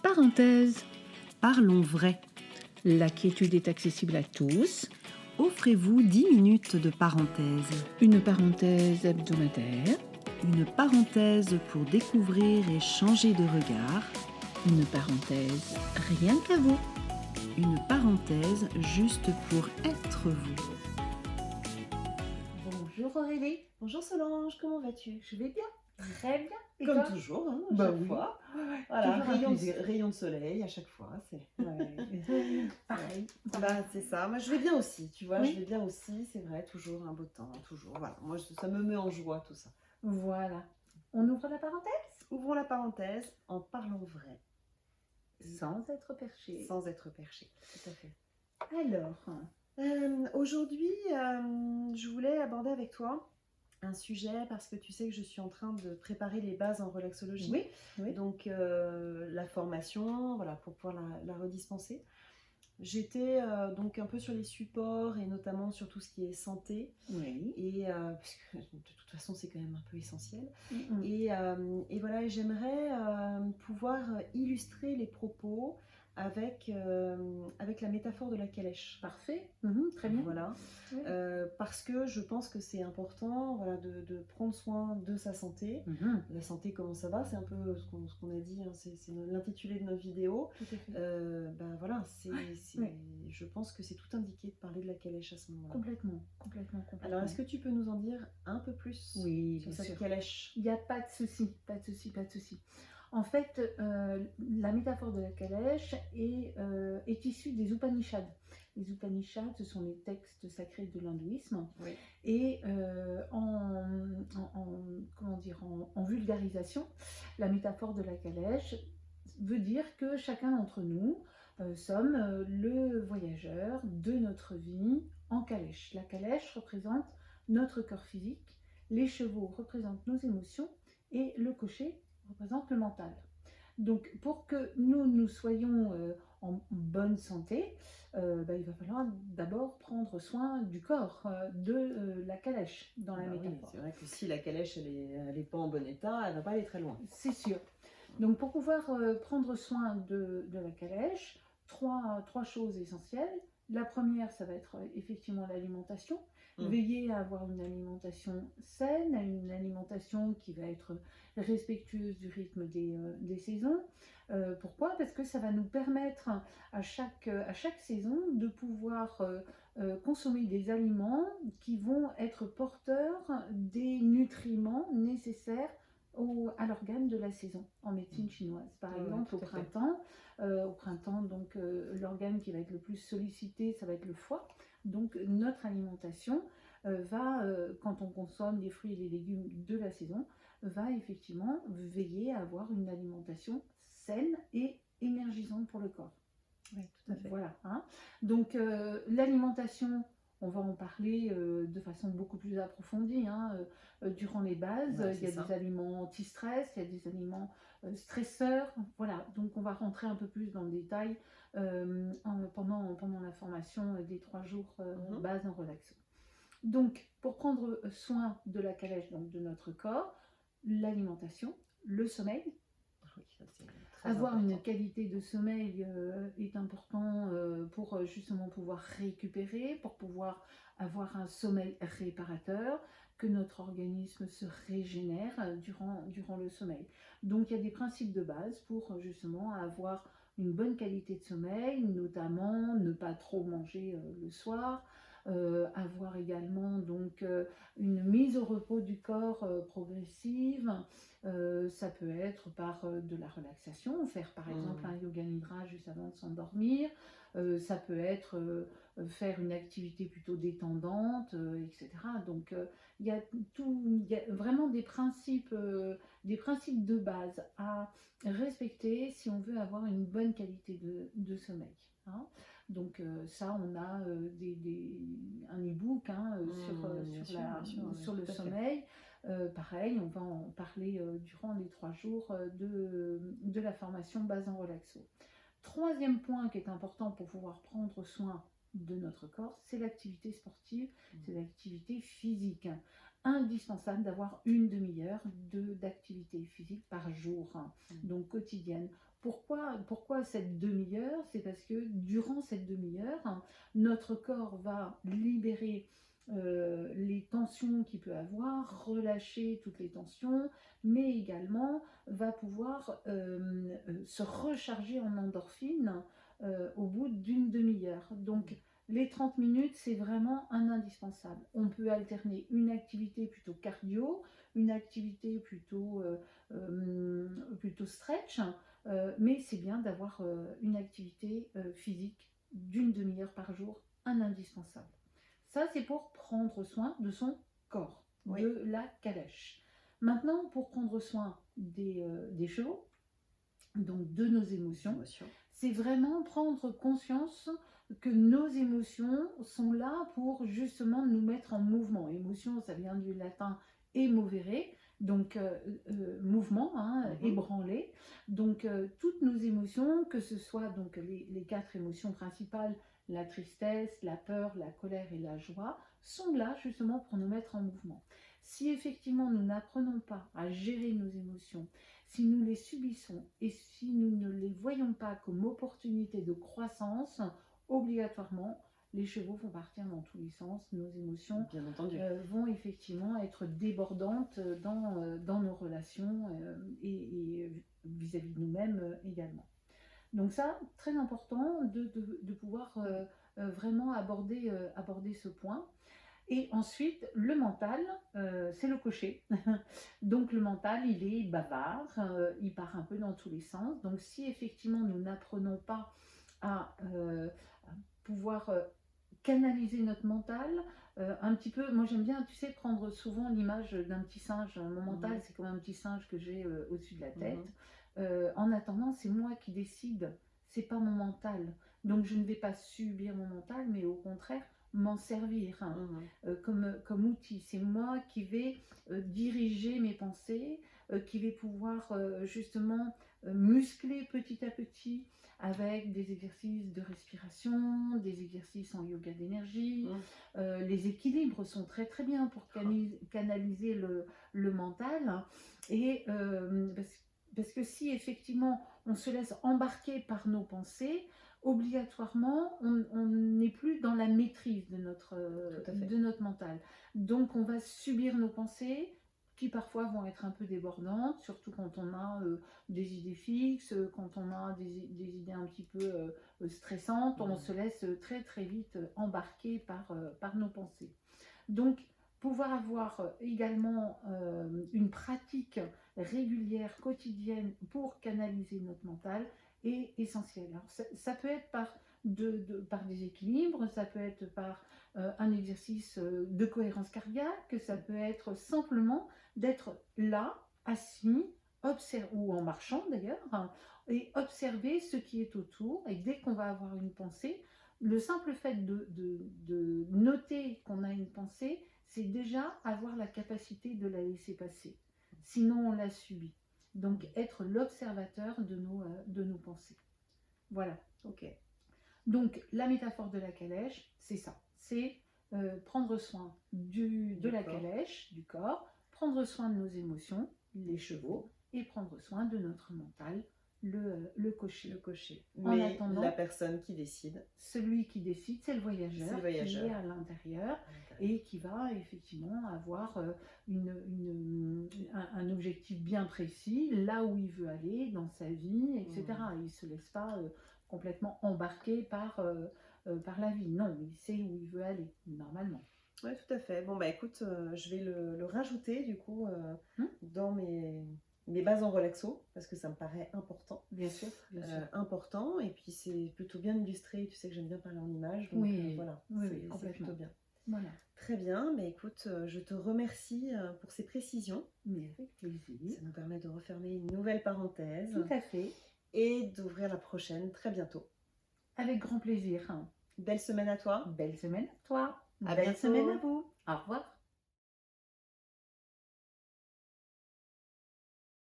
Parenthèse. Parlons vrai. La quiétude est accessible à tous. Offrez-vous 10 minutes de parenthèse. Une parenthèse hebdomadaire. Une parenthèse pour découvrir et changer de regard. Une parenthèse rien qu'à vous. Une parenthèse juste pour être vous. Bonjour Aurélie. Bonjour Solange, comment vas-tu? Je vais bien, très bien. Et Comme toi? toujours, hein, à Bah chaque oui. fois. Voilà, Toujours un plaisir. rayon de soleil à chaque fois. Pareil. Bah, c'est ça. Moi, je vais bien aussi, tu vois. Oui. Je vais bien aussi, c'est vrai. Toujours un beau temps, toujours. Voilà. Moi, ça me met en joie tout ça. Voilà. On ouvre la parenthèse Ouvrons la parenthèse en parlant vrai, sans être perché. sans être perché. Tout à fait. Alors, Aujourd'hui, je voulais aborder avec toi un sujet parce que tu sais que je suis en train de préparer les bases en relaxologie. oui. Donc la formation, voilà, pour pouvoir la redispenser. J'étais donc un peu sur les supports et notamment sur tout ce qui est santé. Oui. Et parce que de toute façon c'est quand même un peu essentiel. Mm. Et voilà, et j'aimerais pouvoir illustrer les propos avec la métaphore de la calèche. Parfait. Très bien. Voilà. Oui. Parce que je pense que c'est important, voilà, de prendre soin de sa santé. La santé, comment ça va? C'est un peu ce qu'on a dit, hein, c'est l'intitulé de notre vidéo. Tout à fait. Ben voilà, Ouais. je pense que c'est tout indiqué de parler de la calèche à ce moment-là. Complètement. Alors, est-ce que tu peux nous en dire un peu plus Oui, sur bien cette sûr. calèche? Il n'y a pas de souci, pas de souci. En fait, la métaphore de la calèche est issue des Upanishads. Les Upanishads, ce sont les textes sacrés de l'hindouisme. Oui. Et en vulgarisation, la métaphore de la calèche veut dire que chacun d'entre nous sommes le voyageur de notre vie en calèche. La calèche représente notre corps physique, les chevaux représentent nos émotions et le cocher représente le mental. Donc pour que nous soyons en bonne santé, il va falloir d'abord prendre soin du corps, de la calèche dans la Oui, métaphore. c'est vrai que si la calèche elle est pas en bon état, elle va pas aller très loin. C'est sûr. Donc pour pouvoir prendre soin de la calèche, trois choses essentielles. La première, ça va être effectivement l'alimentation. Veiller à avoir une alimentation saine, une alimentation qui va être respectueuse du rythme des saisons. Pourquoi? Parce que ça va nous permettre à chaque saison de pouvoir consommer des aliments qui vont être porteurs des nutriments nécessaires à l'organe de la saison en médecine chinoise. Par exemple, au printemps, donc l'organe qui va être le plus sollicité, ça va être le foie. Donc notre alimentation quand on consomme les fruits et les légumes de la saison, va effectivement veiller à avoir une alimentation saine et énergisante pour le corps. Oui, tout à fait. Voilà. Hein. Donc l'alimentation, on va en parler de façon beaucoup plus approfondie. Durant les bases, Ouais, il y a des aliments anti-stress, il y a des aliments stresseurs. Voilà, donc on va rentrer un peu plus dans le détail pendant la formation des 3 jours base en relaxo. Donc, pour prendre soin de la calèche, donc de notre corps, l'alimentation, le sommeil. Oui, ça, c'est très Avoir important. une qualité de sommeil est important pour justement pouvoir récupérer, pour pouvoir avoir un sommeil réparateur, que notre organisme se régénère durant le sommeil. Donc il y a des principes de base pour justement avoir une bonne qualité de sommeil, notamment ne pas trop manger le soir, avoir également donc une mise au repos du corps progressive. Ça peut être par de la relaxation, faire par exemple un yoga nidra juste avant de s'endormir. Ça peut être faire une activité plutôt détendante, etc. Donc il y a vraiment des principes de base à respecter si on veut avoir une bonne qualité de sommeil. Hein. Donc ça, on a un e-book sur le sommeil. Pareil, on va en parler durant les 3 jours de la formation base en relaxo. Troisième point qui est important pour pouvoir prendre soin de notre corps, c'est l'activité sportive, c'est l'activité physique. indispensable d'avoir une demi-heure d'activité physique par jour, donc quotidienne. Pourquoi cette demi-heure? C'est parce que durant cette demi-heure, notre corps va libérer les tensions qu'il peut avoir, relâcher toutes les tensions, mais également va pouvoir se recharger en endorphine au bout d'une demi-heure. Donc les 30 minutes, c'est vraiment un indispensable. On peut alterner une activité plutôt cardio, une activité plutôt stretch, mais c'est bien d'avoir une activité physique d'une demi-heure par jour, un indispensable. Ça, c'est pour prendre soin de son corps, Oui. de la calèche. Maintenant, pour prendre soin des chevaux, donc de nos émotions, c'est vraiment prendre conscience que nos émotions sont là pour justement nous mettre en mouvement. Émotion, ça vient du latin emovere, donc mouvement, ébranler. Donc toutes nos émotions, que ce soit donc les 4 émotions principales, la tristesse, la peur, la colère et la joie, sont là justement pour nous mettre en mouvement. Si effectivement nous n'apprenons pas à gérer nos émotions, si nous les subissons et si nous ne les voyons pas comme opportunité de croissance, obligatoirement, les chevaux vont partir dans tous les sens, nos émotions Bien entendu. vont effectivement être débordantes dans nos relations et vis-à-vis de nous-mêmes également. Donc ça, très important de pouvoir vraiment aborder ce point. Et ensuite, le mental, c'est le cocher. Donc le mental, il est bavard, il part un peu dans tous les sens. Donc si effectivement nous n'apprenons pas à pouvoir canaliser notre mental, un petit peu, moi j'aime bien, tu sais, prendre souvent l'image d'un petit singe. Mon mental, c'est comme un petit singe que j'ai au-dessus de la tête. En attendant, c'est moi qui décide, c'est pas mon mental. Donc je ne vais pas subir mon mental, mais au contraire, m'en servir comme outil. C'est moi qui vais diriger mes pensées, qui vais pouvoir justement muscler petit à petit avec des exercices de respiration, des exercices en yoga d'énergie. Les équilibres sont très très bien pour canaliser le mental. Et parce que si effectivement on se laisse embarquer par nos pensées, obligatoirement on n'est plus dans la maîtrise de notre mental. Donc on va subir nos pensées qui parfois vont être un peu débordantes, surtout quand on a des idées fixes, quand on a des idées un petit peu stressantes, on se laisse très très vite embarquer par nos pensées. Donc pouvoir avoir également une pratique régulière, quotidienne pour canaliser notre mental est essentiel. Alors, ça peut être par des équilibres, ça peut être par un exercice de cohérence cardiaque, ça peut être simplement d'être là, assis, ou en marchant d'ailleurs, et observer ce qui est autour. Et dès qu'on va avoir une pensée, le simple fait de noter qu'on a une pensée, c'est déjà avoir la capacité de la laisser passer. Sinon, on la subit. Donc, être l'observateur de nos pensées. Voilà. Ok. Donc, la métaphore de la calèche, c'est ça. C'est prendre soin de la calèche, du corps, prendre soin de nos émotions, les chevaux, et prendre soin de notre mental, le cocher. Mais attendant, la personne qui décide. Celui qui décide, c'est le voyageur qui est à l'intérieur et qui va effectivement avoir un objectif bien précis, là où il veut aller dans sa vie, etc. Il ne se laisse pas complètement embarquer par la vie. Non, il sait où il veut aller, normalement. Oui, tout à fait. Bon, bah écoute, je vais le rajouter du coup dans mes bases en relaxo, parce que ça me paraît important. Bien sûr. Important, et puis c'est plutôt bien illustré, tu sais que j'aime bien parler en images, donc voilà, c'est plutôt bien. Voilà. Très bien, mais écoute, je te remercie pour ces précisions. Mais avec plaisir. Ça nous permet de refermer une nouvelle parenthèse. Tout à fait. Et d'ouvrir la prochaine très bientôt. Avec grand plaisir. Belle semaine à toi. Belle semaine à toi. À Belle bientôt. semaine à vous. Au revoir.